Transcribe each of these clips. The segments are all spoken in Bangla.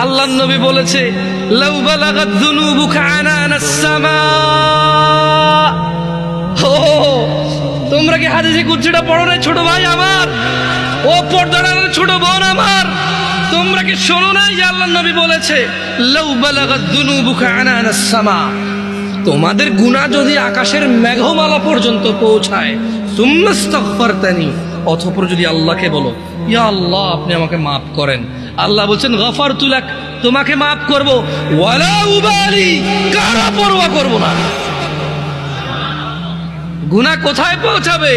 আল্লাহর নবী বলেছে লাউ বালাগাত যুনুবুকা আনানাস সামা। তোমরা কি হাদিসে কুদসিটা পড়ো না ছোট ভাই আমার, ও পর্দার ছোট বোন আমার, তোমরা কি শোনো না যে আল্লাহর নবী বলেছে লাউ বালাগাত যুনুবুকা আনানাস সামা, তোমাদের গুনাহ যদি আকাশের মেঘমালা পর্যন্ত পৌঁছায়, সুম্মাস্তাগফারতানি, অতঃপর যদি আল্লাহকে বলো ইয়া আল্লাহ আপনি আমাকে মাফ করেন, আল্লাহ বলছেন গফারতু লাক, তোমাকে মাফ করব, ওয়ালা উবালি, কারা পরোয়া করব না। গুনাহ কোথায় পৌঁছাবে?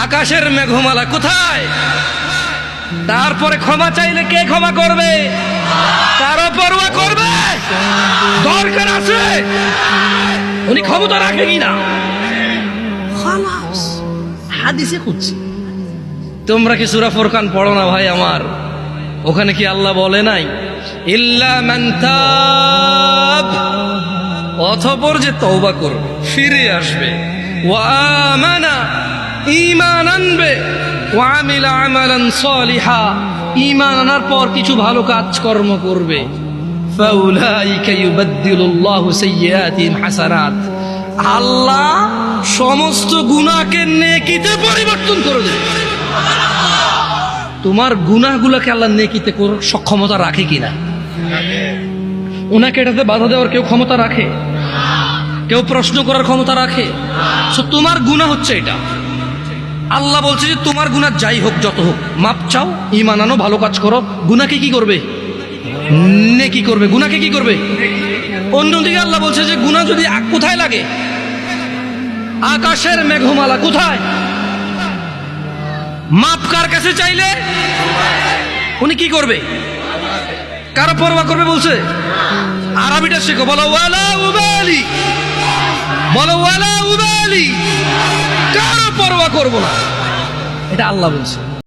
আকাশের মেঘমালা কোথায়? তারপরে ক্ষমা চাইলে কে ক্ষমা করবে? কারো পরোয়া করবে? দরকার আছে উনি ক্ষমতা রাখে কিনা, খালাস হাদিসে খুঁজছি। তোমরা কি সূরা ফুরকান পড়ো না ভাই আমার? ওখানে কি আল্লাহ বলে নাই ইল্লা মান তাব, অতঃপর যে তওবা করবে, ফিরে আসবে, ওয়া আমানা, ঈমান আনবে, ওয়া আমিলা আমালান সালিহা, ঈমান আনার পর কিছু ভালো কাজকর্ম করবে, ফাউলাইকা ইউবাদদিলুল্লাহু সাইয়্যাতিহিম হাসানাত, আল্লাহ সমস্ত গুনাহকে নেকিতে পরিবর্তন করে দেবে। তোমার গুনাহগুলোকে আল্লাহ নেকিতে করার সক্ষমতা রাখে কিনা? ওনাকে এটাতে বাধা দেওয়ার কেউ ক্ষমতা রাখে? কেউ প্রশ্ন করার ক্ষমতা রাখে? তোমার গুনাহ হচ্ছে এটা, আল্লাহ বলছে যে তোমার গুনাহ যাই হোক যত হোক, মাপ চাও, ঈমান আনো, ভালো কাজ করো, গুনাহকে কি করবে? নেকি করবে। গুনাহকে কি করবে? অন্যদিকে আল্লাহ বলছে যে গুনাহ যদি কোথায় লাগে? আকাশের মেঘমালা কোথায়? মাপ কার কাছে চাইলে উনি কি করবে? কারো পরোয়া করবে বলছে? আরবিটা শেখো, বলো ওয়ালা উবালি, বলো ওয়ালা উবালি, কারো পরোয়া করবো না, এটা আল্লাহ বলছে।